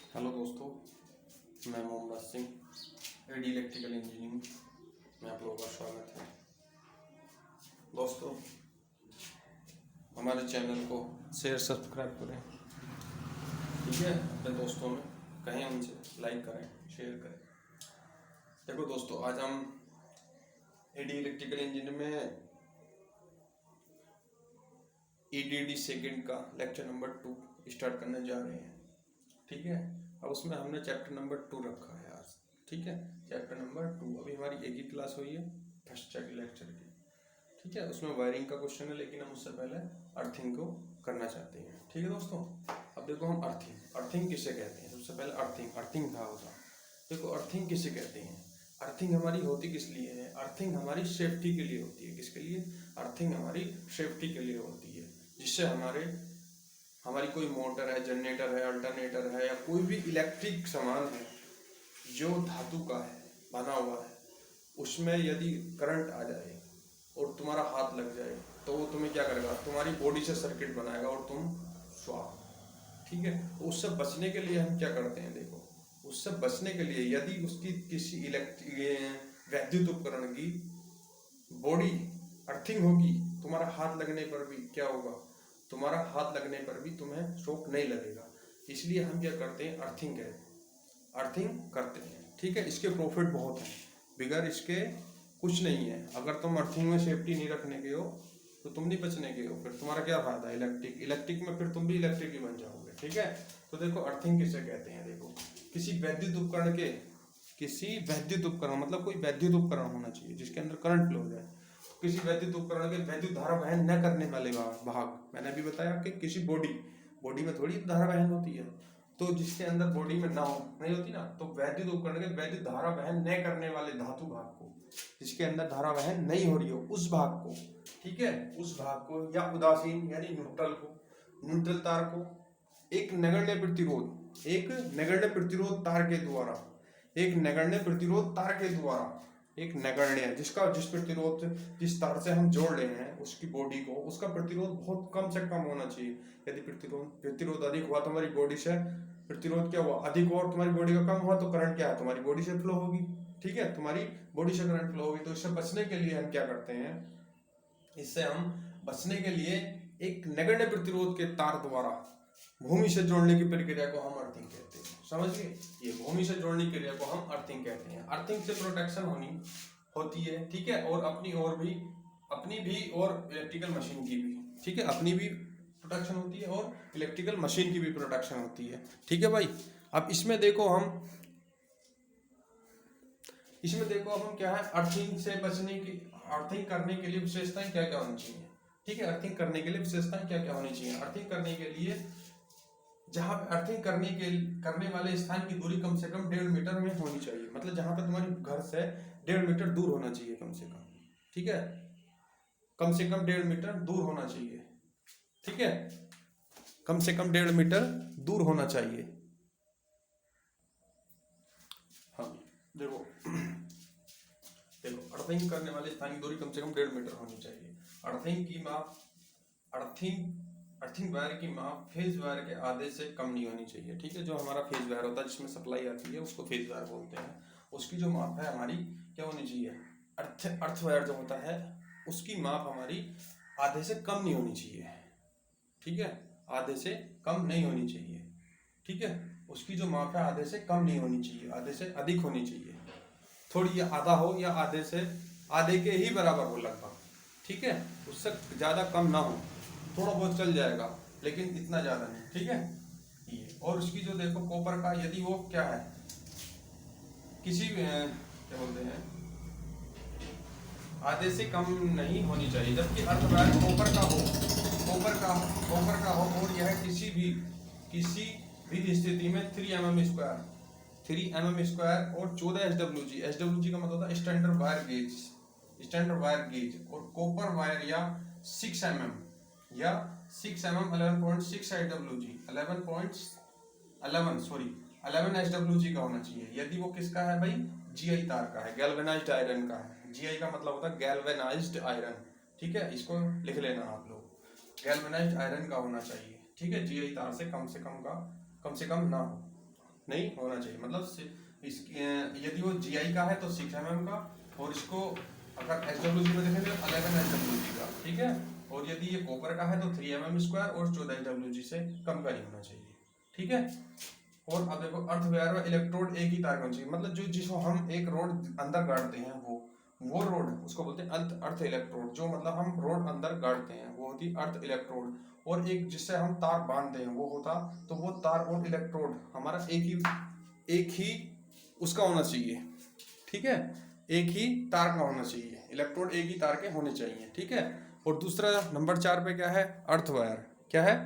Hello दोस्तों, मैं मोहम्मद सिंह, एडी इलेक्ट्रिकल इंजीनियरिंग में आप लोगों का स्वागत है। दोस्तों, हमारे चैनल को शेयर सब्सक्राइब करें, ठीक है। अपने दोस्तों में कहें, उनसे लाइक करें, शेयर करें। देखो दोस्तों, आज हम एडी इलेक्ट्रिकल इंजीनियरिंग में ईडीडी सेकंड का लेक्चर नंबर 2 स्टार्ट करने जा रहे हैं, ठीक है। अब उसमें हमने चैप्टर नंबर 2 रखा है आज, ठीक है। चैप्टर नंबर 2 अभी हमारी एक ही क्लास हुई है, फर्स्ट लेक्चर की, ठीक है। उसमें वायरिंग का क्वेश्चन है, लेकिन हम उससे पहले अर्थिंग को करना चाहते हैं, ठीक है दोस्तों। अब देखो, हम अर्थिंग किसे कहते हैं। सबसे पहले अर्थिंग क्या होता। देखो, अर्थिंग किसे कहते हैं। अर्थिंग हमारी होती किस लिए है। अर्थिंग हमारी सेफ्टी के लिए होती है। किसके लिए। अर्थिंग हमारी सेफ्टी के लिए होती है, जिससे हमारी कोई मोटर है, जनरेटर है, अल्टरनेटर है, या कोई भी इलेक्ट्रिक सामान है जो धातु का है, बना हुआ है, उसमें यदि करंट आ जाए और तुम्हारा हाथ लग जाए तो वो तुम्हें क्या करेगा, तुम्हारी बॉडी से सर्किट बनाएगा और तुम स्वाह, ठीक है। उससे बचने के लिए हम क्या करते हैं। देखो, उससे बचने के लिए यदि उसकी किसी वैद्युत उपकरण की बॉडी अर्थिंग होगी, तुम्हारा हाथ लगने पर भी क्या होगा, तुम्हारा हाथ लगने पर भी तुम्हें शॉक नहीं लगेगा। इसलिए हम क्या करते हैं, अर्थिंग करते हैं, ठीक है। इसके प्रॉफिट बहुत हैं, बिगर इसके कुछ नहीं है। अगर तुम अर्थिंग में सेफ्टी नहीं रखने के हो तो तुम नहीं बचने के हो, फिर तुम्हारा क्या फायदा। इलेक्ट्रिक में फिर तुम भी इलेक्ट्रिक ही बन जाओगे, ठीक है। तो देखो, अर्थिंग किसे कहते हैं। देखो, किसी वैद्युत उपकरण मतलब कोई वैद्युत उपकरण होना चाहिए जिसके अंदर करंट फ्लो हो जाए। किसी वैद्युत उपकरण के वैद्युत धारा वहन न करने वाले भाग, मैंने अभी बताया कि किसी बॉडी में थोड़ी धारा वहन होती है, तो जिसके अंदर बॉडी में नहीं होती ना, तो वैद्युत उपकरण के वैद्युत धारा वहन न करने वाले धातु भाग को, जिसके अंदर धारा वहन नहीं हो रही हो, उस भाग को, ठीक है, उस भाग को, या उदासीन यानी न्यूट्रल तार को एक नगण्य प्रतिरोध तार के द्वारा, जिस तार से हम जोड़ रहे हैं उसकी बॉडी को, उसका प्रतिरोध बहुत कम से कम होना चाहिए। यदि प्रतिरोध अधिक हुआ, तुम्हारी बॉडी से प्रतिरोध क्या हुआ, अधिक हुआ, और तुम्हारी बॉडी का कम हुआ, तो करंट क्या है, तुम्हारी बॉडी से फ्लो होगी, ठीक है। तुम्हारी बॉडी से करंट फ्लो होगी। तो इससे बचने के लिए हम क्या करते हैं, इससे हम बचने के लिए एक नगण्य प्रतिरोध के तार द्वारा भूमि से जोड़ने की प्रक्रिया को हम अर्थिंग कहते हैं। समझ गए, ये भूमि से जोड़ने की क्रिया को हम अर्थिंग कहते हैं। अर्थिंग से प्रोटेक्शन होती है, ठीक है, और अपनी भी और इलेक्ट्रिकल मशीन की भी, ठीक है, अपनी भी प्रोटेक्शन होती है और इलेक्ट्रिकल मशीन की भी प्रोटेक्शन होती है, ठीक है भाई। अब इसमें देखो हम क्या है, अर्थिंग करने के लिए विशेषताएं क्या क्या होनी चाहिए, ठीक है। अर्थिंग करने के लिए विशेषताएं क्या क्या होनी चाहिए। अर्थिंग करने के लिए जहां अर्थिंग करने वाले स्थान की दूरी कम से कम 1.5 मीटर में होनी चाहिए। मतलब जहां पे तुम्हारे घर से 1.5 मीटर दूर होना चाहिए, कम से कम, ठीक है, कम से कम 1.5 मीटर दूर होना चाहिए, ठीक है, कम से कम 1.5 मीटर दूर होना चाहिए। हाँ, देखो अर्थिंग करने वाले स्थान की दूरी कम से कम 1.5 मीटर होनी चाहिए। अर्थिंग वायर की माप फेज वायर के आधे से कम नहीं होनी चाहिए, ठीक है। जो हमारा फेज वायर होता है, जिसमें सप्लाई आती है, उसको फेज वायर बोलते हैं। उसकी जो माप है हमारी क्या होनी चाहिए, अर्थ वायर जो होता है उसकी माप हमारी आधे से कम नहीं होनी चाहिए, ठीक है, आधे से कम नहीं होनी चाहिए, ठीक है। उसकी जो माप है आधे से कम नहीं होनी चाहिए, आधे से अधिक होनी चाहिए। थोड़ी आधा हो या आधे के ही बराबर हो लगभग, ठीक है, उससे ज़्यादा कम ना हो। थोड़ा बहुत चल जाएगा, लेकिन इतना ज़्यादा नहीं, ठीक है। ये और उसकी जो देखो कॉपर का, यदि वो क्या है, किसी क्या बोलते हैं, आधे से कम नहीं होनी चाहिए, जबकि अर्थ वायर कॉपर का हो और यह किसी भी स्थिति में 3 mm स्क्वायर और 14 SWG का मतलब होता है स्टैंडर्ड वायर गेज, और कॉपर वायर या 6 mm 11.6 SWG का होना चाहिए। यदि वो किसका है भाई, GI तार का है, गैल्वेनाइज्ड आयरन का है। GI का मतलब होता है गैल्वेनाइज्ड आयरन, ठीक है, इसको लिख लेना आप लोग, गैल्वेनाइज्ड आयरन का होना चाहिए, ठीक है। GI तार से कम से कम ना हो, नहीं होना चाहिए। मतलब यदि वो GI का है तो 6 mm का, और इसको अगर SWG में देखेंगे 11 SWG का, ठीक है। और यदि ये कॉपर का है तो 3 mm स्क्वायर और 14 SWG से कम का ही होना चाहिए, ठीक है। और अब देखो अर्थ वायर और इलेक्ट्रोड एक ही तार का होना चाहिए। मतलब जो जिसको हम एक रोड अंदर गाड़ते हैं वो रोड उसको बोलते हैं अर्थ इलेक्ट्रोड। जो मतलब हम रोड अंदर गाड़ते हैं वो होती अर्थ इलेक्ट्रोड। और एक जिससे हम तार बांधते हैं वो होता, तो वो तार और इलेक्ट्रोड हमारा एक ही उसका होना चाहिए, ठीक है। एक ही तार का होना चाहिए, इलेक्ट्रोड एक ही तार के होने चाहिए, ठीक है। और दूसरा नंबर 4 पे क्या है, अर्थ वायर। क्या है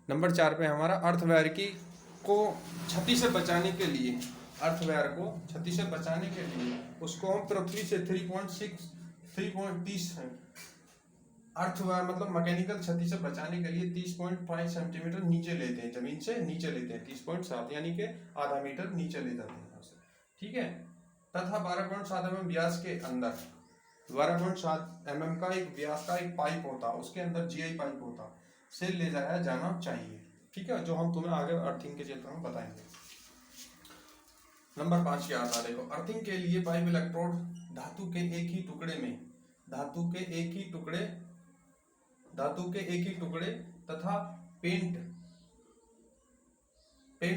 नंबर 4 पे हमारा अर्थ वायर को क्षति से बचाने के लिए, अर्थ वायर को क्षति से बचाने के लिए उसको हम पृथ्वी से 3.30 अर्थ वायर मतलब मैकेनिकल क्षति से बचाने के लिए 30.5 सेंटीमीटर नीचे लेते हैं, जमीन से नीचे लेते हैं 30.7 यानी कि आधा मीटर नीचे ले जाते हैं उसे, ठीक है। तथा 12.7 mm व्यास के अंदर 12.7 mm का एक व्यास का एक पाइप होता, उसके अंदर GI पाइप होता से ले जाया जाना चाहिए, ठीक है। जो हम तुम्हें आगे अर्थिंग के चैप्टर में बताएंगे। नंबर 5 क्या आता है देखो, अर्थिंग के लिए पाइप इलेक्ट्रोड धातु के एक ही टुकड़े तथा पेंट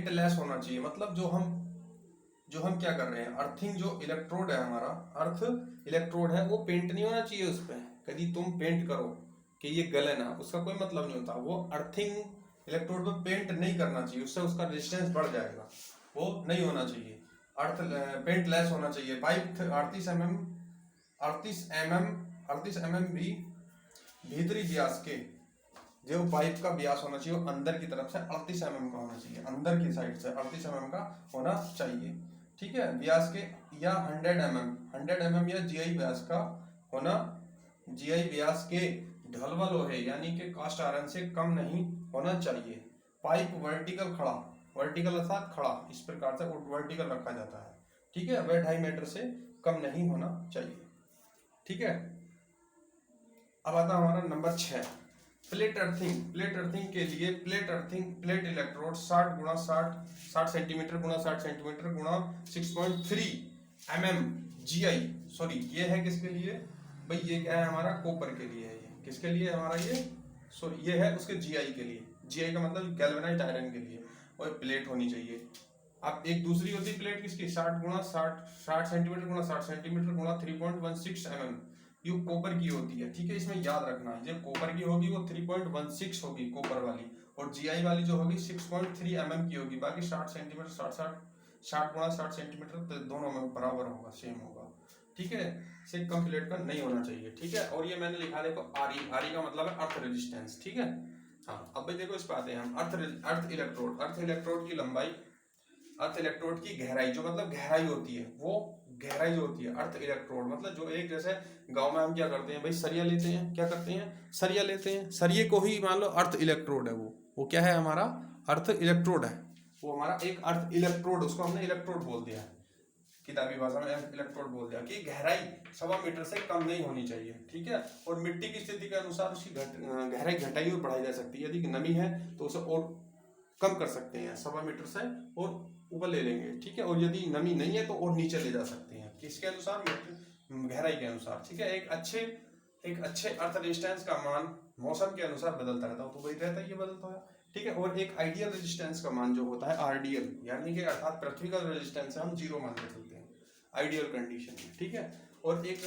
लेस होना चाहिए। मतलब जो हम क्या कर रहे हैं, अर्थिंग जो इलेक्ट्रोड है हमारा, अर्थ इलेक्ट्रोड है, वो पेंट नहीं होना चाहिए उस पर। कभी तुम पेंट करो कि ये गले ना, उसका कोई मतलब नहीं होता। वो अर्थिंग इलेक्ट्रोड पर पेंट नहीं करना चाहिए, उससे उसका रेजिस्टेंस बढ़ जाएगा, वो नहीं होना चाहिए। अर्थ पेंट लेस होना चाहिए। पाइप 38 mm भी भीतरी व्यास के, जो पाइप का व्यास होना चाहिए वो अंदर की तरफ से 38 mm का होना चाहिए, अंदर की साइड से 38 mm का होना चाहिए, ठीक है। व्यास के या 100 mm या GI व्यास का होना, GI व्यास के ढलवा लोहे यानी कि कास्ट आयरन से कम नहीं होना चाहिए। पाइप वर्टिकल अर्थात खड़ा, इस प्रकार से वर्टिकल रखा जाता है, ठीक है। वह 2.5 मीटर से कम नहीं होना चाहिए, ठीक है। अब आता हमारा नंबर 6, प्लेट अर्थिंग के लिए प्लेट इलेक्ट्रोड 60 सेंटीमीटर गुणा 6.3 mm GI, सॉरी ये है किसके लिए भाई, ये क्या है हमारा कॉपर के लिए है। ये किसके लिए हमारा ये, सॉरी ये है उसके GI के लिए। GI का मतलब गैल्वेनाइज्ड आयरन के लिए, और प्लेट होनी चाहिए। अब एक दूसरी होती है प्लेट किसकी, 60 सेंटीमीटर गुणा 60 सेंटीमीटर गुणा 3.16 mm, ये कॉपर की होती है, ठीक है। इसमें याद रखना है, जब कॉपर की होगी वो 3.16 होगी कॉपर वाली, और GI वाली जो होगी 6.3 mm की होगी। बाकी 60 सेंटीमीटर 60 गुणा 60 सेंटीमीटर दोनों में बराबर होगा, सेम होगा, ठीक है। से कम प्लेट का नहीं होना चाहिए, ठीक है। और ये मैंने लिखा देखो RE का मतलब है अर्थ रेजिस्टेंस, ठीक है। हाँ अब भाई देखो इस पर आते हैं हम, अर्थ इलेक्ट्रोड की लंबाई, अर्थ इलेक्ट्रोड की गहराई, जो मतलब गहराई होती है, वो गहराई जो होती है अर्थ इलेक्ट्रोड मतलब जो एक, जैसे गांव में हम क्या करते हैं भाई, सरिया लेते हैं, क्या करते हैं सरिया लेते हैं, सरिये को ही मान लो अर्थ इलेक्ट्रोड है, वो क्या है हमारा अर्थ इलेक्ट्रोड है, वो हमारा एक अर्थ इलेक्ट्रोड, उसको हमने इलेक्ट्रोड बोल दिया, किताबी भाषा में इलेक्ट्रोड बोल दिया कि गहराई 1.25 मीटर से कम नहीं होनी चाहिए, ठीक है। और मिट्टी की स्थिति के अनुसार उसकी गहराई घटाई और बढ़ाई जा सकती है। यदि नमी है तो उसे और कम कर सकते हैं, 1.25 मीटर से और ऊपर ले लेंगे, ठीक है। और यदि नमी नहीं है तो और नीचे ले जा सकते हैं, किसके अनुसार, गहराई के अनुसार, ठीक है। एक अच्छे अर्थ रेजिस्टेंस का मान मौसम के अनुसार बदलता रहता है, तो वही रहता है, ये बदलता है, ठीक है। और एक आइडियल रेजिस्टेंस का मान जो होता है RDL, यानी कि अर्थात पृथ्वी का रेजिस्टेंस हम 0 मान के चलते हैं आइडियल कंडीशन में, ठीक है। और एक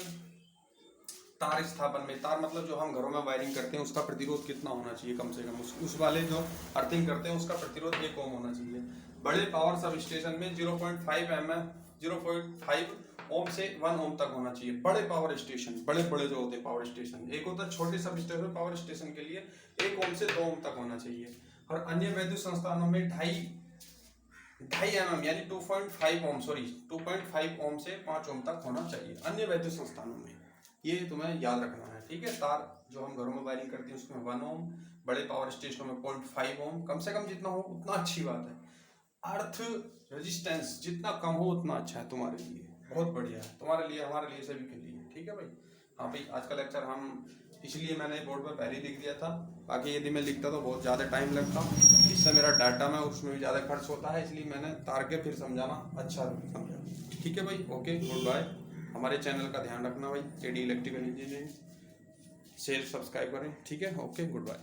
तार स्थापन में, तार मतलब जो हम घरों में वायरिंग करते हैं उसका प्रतिरोध कितना होना चाहिए, कम से कम उस वाले जो अर्थिंग करते हैं उसका प्रतिरोध 1 ओम होना चाहिए। बड़े पावर सब स्टेशन में 0.5 ओम से 1 ओम तक होना चाहिए। बड़े पावर स्टेशन, बड़े जो होते हैं पावर स्टेशन, एक होता है छोटे सब स्टेशन, पावर स्टेशन के लिए 1 ओम से 2 ओम तक होना चाहिए। और अन्य वैद्युत संस्थानों में 2.5 mm यानी 2.5 ओम से 5 ओम तक होना चाहिए अन्य वैद्युत संस्थानों में, ये तुम्हें याद रखना है, ठीक है। तार जो हम घरों में वायरिंग करते हैं उसमें 1 ओम, बड़े पावर स्टेशनों में 0.5 ओम, कम से कम जितना हो उतना अच्छी बात है। अर्थ रेजिस्टेंस जितना कम हो उतना अच्छा है तुम्हारे लिए, बहुत बढ़िया है तुम्हारे लिए, हमारे लिए, सभी के लिए, ठीक है भाई। हाँ भाई आज का लेक्चर हम इसलिए मैंने बोर्ड पर पहले ही लिख दिया था। बाकी यदि मैं लिखता तो बहुत ज़्यादा टाइम लगता, इससे मेरा डाटा में उसमें भी ज़्यादा खर्च होता है, इसलिए मैंने तार के फिर समझाना अच्छा समझा। ठीक है भाई, ओके, गुड बाय। हमारे चैनल का ध्यान रखना भाई, KD electrical engineering, share subscribe करें। ठीक है, ओके, गुड बाय।